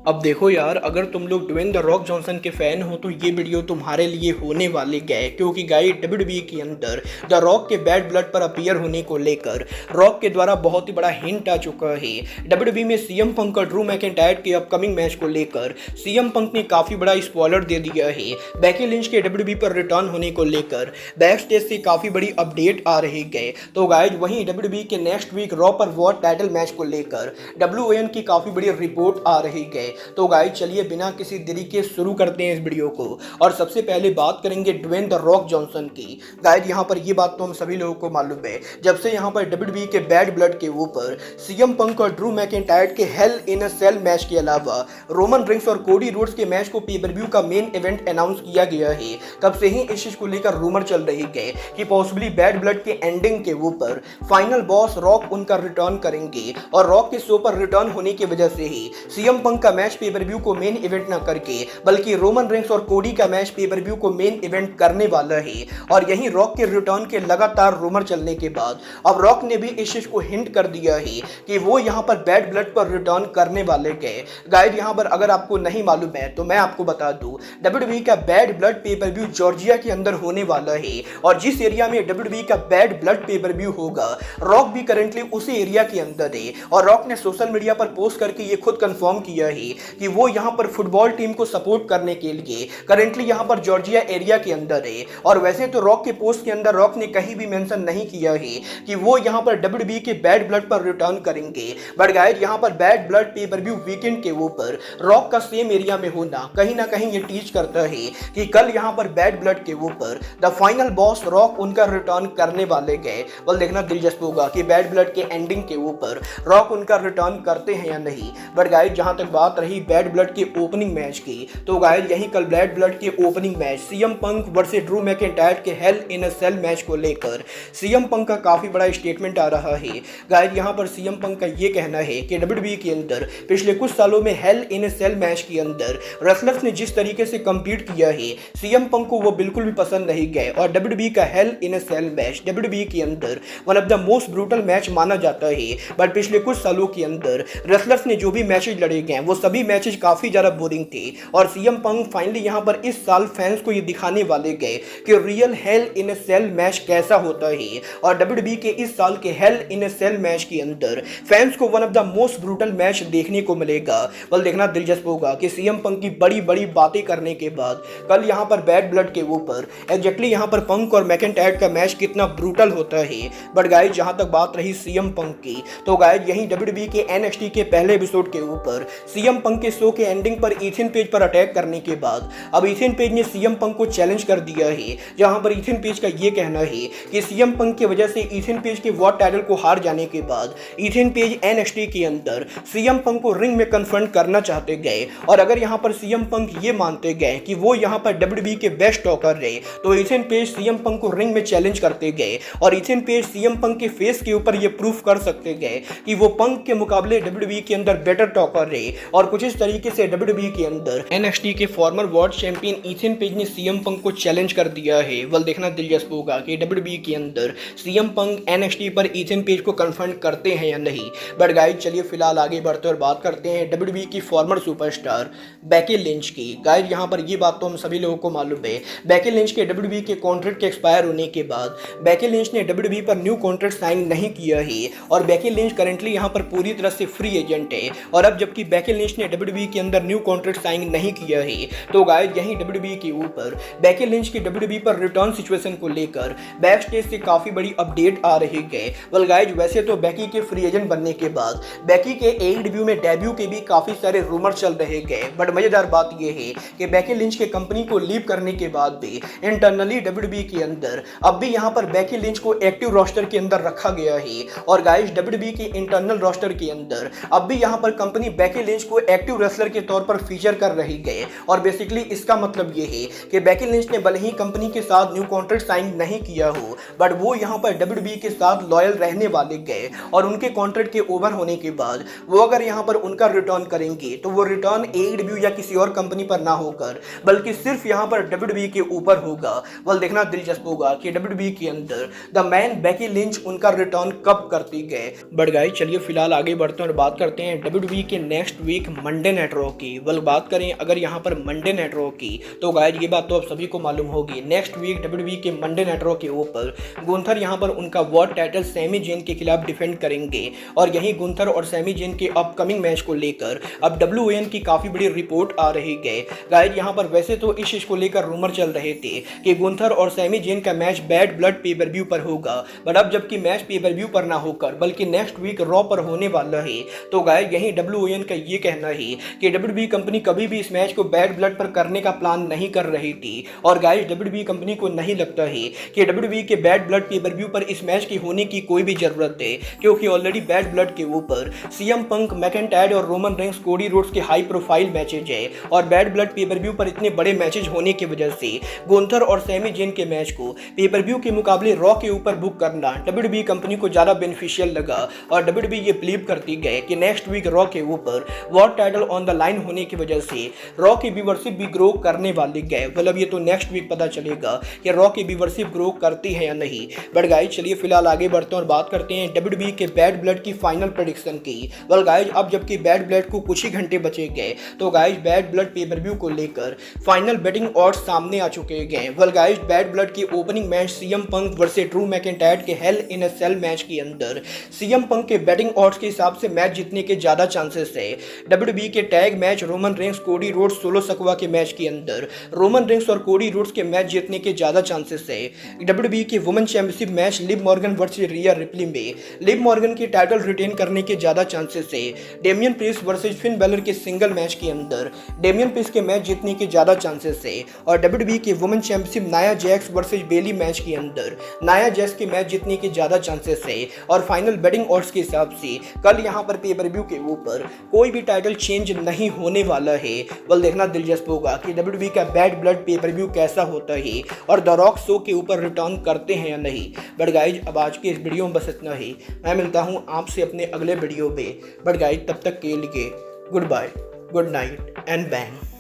अब देखो यार, अगर तुम लोग ड्वेन द रॉक जॉनसन के फैन हो तो ये वीडियो तुम्हारे लिए होने वाले गए, क्योंकि गाइस डब्ल्यूडब्ल्यूई के अंदर द रॉक के बैड ब्लड पर अपीयर होने को लेकर रॉक के द्वारा बहुत ही बड़ा हिंट आ चुका है। डब्ल्यूडब्ल्यूई में सीएम पंक और ड्रू मैकिंटायर के अपकमिंग मैच को लेकर सीएम पंक ने काफी बड़ा स्पॉइलर दे दिया है। बेकी लिंच के डब्ल्यूडब्ल्यूई पर रिटर्न होने को लेकर बैक स्टेज से काफी बड़ी अपडेट आ रही गए। तो गाइस वहीं डब्ल्यूडब्ल्यूई के नेक्स्ट वीक रॉ पर वॉर टाइटल मैच को लेकर डब्ल्यूओएन की काफी बड़ी रिपोर्ट आ रही गए। तो गाइस चलिए बिना किसी देरी के शुरू करते हैं इस वीडियो को। और सबसे पहले बात करेंगे ड्वेन द रॉक जॉनसन की। गाइस यहाँ पर ये बात तो हम सभी लोगों को मालूम है, जब से यहाँ पर डब्ल्यूडब्ल्यूई के बैड ब्लड के ऊपर सीएम पंक और ड्रू मैकिंटायर के हेल इन अ सेल मैच के अलावा रोमन रिंग्स और कोडी रोड्स के मैच को पे-पर-व्यू का मेन इवेंट अनाउंस किया गया है, तब से ही इस चीज को लेकर रूमर चल रही है कि पॉसिबली बैड ब्लड के एंडिंग के ऊपर फाइनल बॉस रॉक उनका रिटर्न करेंगे। और रॉक के शो पर रिटर्न होने की वजह से ही सीएम पंक का मैच पे-पर-व्यू को मेन इवेंट न करके बल्कि रोमन रेंस और कोडी का मैच पे-पर-व्यू को मेन इवेंट करने वाला है। और यही रॉक के रिटर्न के लगातार रूमर चलने के बाद अब रॉक ने भी इस चीज को हिंट कर दिया है कि वो यहाँ पर बैड ब्लड पर रिटर्न करने वाले गए। गाइड यहाँ पर अगर आपको नहीं मालूम है तो मैं आपको बता दूं, डब्ल्यूडब्ल्यूई का बैड ब्लड पे-पर-व्यू जॉर्जिया के अंदर होने वाला है। और जिस एरिया में डब्ल्यूडब्ल्यूई का बैड ब्लड पे-पर-व्यू होगा, रॉक भी करेंटली उसी एरिया के अंदर है। और रॉक ने सोशल मीडिया पर पोस्ट करके ये खुद कंफर्म किया है कि वो यहाँ पर फुटबॉल टीम को सपोर्ट करने के लिए करेंटली यहाँ पर जॉर्जिया एरिया के अंदर है। और वैसे तो रॉक के पोस्ट के अंदर रॉक ने कहीं भी मेंशन नहीं किया है कि वो यहाँ पर डब्ल्यूडब्ल्यूई के बैड ब्लड पर रिटर्न करेंगे। बट गाइस यहाँ पर बैड ब्लड पे-पर-व्यू वीकेंड के ऊपर रॉक का सेम एरिया में होना कहीं ना कहीं ये टीच करता है कि कल यहाँ पर बैड ब्लड के ऊपर द फाइनल बॉस रॉक उनका रिटर्न करने वाले गए। बल देखना दिलचस्प होगा कि बैड ब्लड के एंडिंग के ऊपर रॉक उनका रिटर्न करते हैं या नहीं। बट गाइस जहां तक बात रही बैड ब्लड के ओपनिंग मैच की, तो गाइस यही कल बैड ब्लड के opening match CM Punk versus Drew McIntyre के हेल इन अ सेल मैच को लेकर सीएम पंक का काफी बड़ा स्टेटमेंट आ रहा है। गाइस यहां पर सीएम पंक का ये कहना है कि डब्ल्यूडब्ल्यूई के अंदर पिछले कुछ सालों में हेल इन अ सेल मैच के अंदर रेसलर्स ने जिस तरीके से कम्पीट किया है, सीएम पंक को वो बिल्कुल भी पसंद नहीं गए। और डब्ल्यूडब्ल्यूई का हेल इन अ सेल मैच डब्ल्यूडब्ल्यूई के अंदर one of the most brutal match माना जाता है। बट पिछले कुछ सालों के अंदर रेसलर्स ने जो भी मैचेस लड़े गए वो सभी मैचेस काफी ज्यादा बोरिंग थे। और सीएम पंक फाइनली यहां पर इस साल फैंस को ये दिखाने वाले गए कि रियल हेल इन अ सेल मैच कैसा होता है। और डब्ल्यूडब्ल्यूई के इस साल के हेल इन अ सेल मैच के अंदर फैंस को one of the most brutal match देखने को मिलेगा। बल देखना दिलचस्प होगा कि सीएम पंक की बड़ी बड़ी बातें करने के बाद कल यहां पर बैड ब्लड के ऊपर एग्जैक्टली यहां पर पंक और मैकिंटायर का मैच कितना ब्रूटल होता है। बट गाइस जहां तक बात रही सीएम पंक की, तो गाइस यही डब्ल्यूडब्ल्यूई के एनएक्सटी के पहले एपिसोड के ऊपर सीएम पंक के शो के एंडिंग पर इथिन पेज पर अटैक करने के बाद अब इथिन पेज ने सीएम पंक को चैलेंज कर दिया है। जहां पर इथिन पेज का यह कहना है कि सीएम पंक की वजह से इथिन पेज के वर्ल्ड टाइटल को हार जाने के बाद इथिन पेज एनएक्सटी के अंदर सीएम पंक को रिंग में कन्फ्रंट करना चाहते गए। और अगर यहां पर सीएम पंक ये मानते गए कि वो यहां पर डब्ल्यूडब्ल्यूई के बेस्ट टॉकर रहे, तो इथिन पेज सीएम पंक को रिंग में चैलेंज करते गए। और इथिन पेज सीएम पंक के फेस के ऊपर ये प्रूफ कर सकते गए कि वो पंक के मुकाबले डब्ल्यूडब्ल्यूई के अंदर बेटर टॉकर रहे। और कुछ इस तरीके से डब्ल्यूडब्ल्यूई के अंदर एनएक्सटी के फॉर्मर वर्ल्ड चैंपियन इथिन पेज ने सीएम पंक को चैलेंज कर दिया है। वल देखना दिलचस्प होगा कि डब्ल्यूडब्ल्यूई के अंदर सीएम पंक एनएक्सटी पर इथिन पेज को कन्फ्रंट करते हैं या नहीं। बट गाइस चलिए फिलहाल आगे बढ़ते और बात करते हैं डब्ल्यूडब्ल्यूई की फॉर्मर सुपरस्टार बेकी लिंच की। गाइस यहाँ पर ये बात तो हम सभी लोगों को मालूम है, बेकी लिंच के डब्ल्यूडब्ल्यूई के कॉन्ट्रैक्ट के एक्सपायर होने के बाद बेकी लिंच ने डब्ल्यूडब्ल्यूई पर न्यू कॉन्ट्रैक्ट साइन नहीं किया है। और बेकी लिंच करंटली यहाँ पर पूरी तरह से फ्री एजेंट है। और अब जबकि बेकी लिंच ने डब्ल्यूडब्ल्यूई के अंदर न्यू कॉन्ट्रैक्ट साइन नहीं किया है, तो गाइस यही डब्ल्यूडब्ल्यूई के ऊपर बेकी लिंच की डब्ल्यूडब्ल्यूई पर रिटर्न सिचुएशन को लेकर बैक स्टेज से काफी बड़ी अपडेट आ रही है। वेल गाइस वैसे तो बेकी के फ्री एजेंट बनने के बाद बेकी के एईडब्ल्यू में डेब्यू के भी काफी सारे रूमर चल रहे गए। बट मजेदार बात यह है कि बेकी लिंच के कंपनी को लीव करने के बाद भी इंटरनली डब्ल्यूडब्ल्यूई के अंदर अब भी यहाँ पर बेकी लिंच को एक्टिव रोस्टर के अंदर रखा गया है। और गाइस डब्ल्यूडब्ल्यूई के इंटरनल रोस्टर के अंदर अब भी यहाँ पर कंपनी बेकी लिंच को एक्टिव रेसलर के तौर पर फीचर कर रही है। और बेसिकली इसका मतलब ये है कि बेकी लिंच ने भले ही कंपनी के साथ न्यू कॉन्ट्रैक्ट साइन नहीं किया हो, बट वो यहाँ पर डब्ल्यूडब्ल्यूई के साथ लॉयल रहने वाले गए। और उनके कॉन्ट्रैक्ट के ओवर होने के बाद वो अगर यहाँ पर उनका रिटर्न करेंगे तो वो रिटर्न एईडब्ल्यू या किसी और कंपनी पर ना होकर बल्कि सिर्फ यहाँ पर डब्ल्यूडब्ल्यूई के ऊपर होगा। वल देखना दिलचस्प होगा कि डब्ल्यूडब्ल्यूई के अंदर द मैन बेकी लिंच उनका रिटर्न कब करती गए। बट गाइस चलिए फिलहाल आगे बढ़ते हैं और बात करते हैं डब्ल्यूडब्ल्यूई के next week Monday night Raw की। बात करें अगर यहाँ पर मंडे नाइट रॉ की तो गाइज ये बात तो आप सभी को मालूम होगी, नेक्स्ट वीक डब्ल्यूडब्ल्यूई के मंडे नाइट रॉ के ऊपर गुंथर यहाँ पर उनका वर्ल्ड टाइटल सैमी जेन के खिलाफ डिफेंड करेंगे। और यही गुंथर और सैमी जेन के अपकमिंग मैच को लेकर अब WON की काफी बड़ी रिपोर्ट आ रही है। गाइज यहाँ पर वैसे तो इस चीज को लेकर रूमर चल रहे थे कि गुंथर और सैमी जेन का मैच बैड ब्लड पे पर व्यू पर होगा, बट अब जबकि मैच पे पर व्यू पर ना होकर बल्कि नेक्स्ट वीक रॉ पर होने वाला है, तो गाइज यही WON का ये कहना है कि WWE कंपनी कभी भी इस मैच को बैड ब्लड पर करने का प्लान नहीं कर रही थी। और गाइज WWE कंपनी को नहीं लगता है कि WWE के बैड ब्लड पे पर व्यू पर इस मैच की होने की कोई भी जरूरत है, क्योंकि ऑलरेडी बैड ब्लड के ऊपर CM पंक, मैकेंटायर और रोमन रेंस, कोडी रोड्स के हाई प्रोफाइल मैचेज है। और बैड ब्लड पे पर व्यू पर इतने बड़े मैचेज होने की वजह से गुंथर और सैमी जेन के मैच को पे पर व्यू के मुकाबले रॉ के ऊपर बुक करना WWE कंपनी को ज्यादा बेनिफिशियल लगा। और WWE ये बिलीव करती गए कि नेक्स्ट वीक रॉ के ऊपर world title on the line होने की वजह से रॉ की व्यूवरशिप भी ग्रो करने वाली गए। मतलब ये तो नेक्स्ट वीक पता चलेगा कि रॉ की व्यूवरशिप ग्रो करती है या नहीं। बट गाइज चलिए फिलहाल आगे बढ़ते हैं और बात करते हैं WWE के बैड ब्लड की फाइनल प्रेडिक्शन की। गाइज अब जबकि बैड ब्लड को कुछ ही घंटे बचे गए तो गाइज बैड ब्लड पे पर व्यू को लेकर फाइनल बेटिंग ऑड्स सामने आ चुके हैं। गाइज बैड ब्लड की ओपनिंग मैच CM पंक वर्सेस ड्रू मैकेंटायर के हेल इन अ सेल मैच के अंदर CM पंक के बैटिंग ऑड्स के हिसाब से मैच जीतने के ज्यादा चांसेस है। WWE के tag match Roman Reigns, Cody Rhodes, Solo Sikoa के मैच के अंदर रोमन रेंस और कोडी रोड्स के मैच जीतने के ज्यादा चांसेस है। WWE के women championship match Liv Morgan versus रिया रिप्ली में लिव मॉर्गन की टाइटल रिटेन करने के ज्यादा चांसेस है। Damien priest versus Finn Balor के सिंगल मैच के अंदर डेमियन प्रीस्ट के मैच जीतने के ज्यादा चांसेस है। और WWE के women championship Nia Jax versus Bayley match के अंदर नाया जैक्स के मैच जीतने के ज्यादा चांसेस है। और फाइनल बेटिंग ऑड्स के हिसाब से कल यहां पर पे पर व्यू के ऊपर कोई भी टाइटल चेंज नहीं होने वाला है। देखना दिलचस्प होगा कि WWE का बैड ब्लड पे पर व्यू कैसा होता है और द रॉक शो के ऊपर रिटर्न करते हैं या नहीं। बट गाइज अब आज के इस वीडियो में बस इतना ही। मैं मिलता हूं आपसे अपने अगले वीडियो में। बट गाइज तब तक के लिए good bye, good night and bang.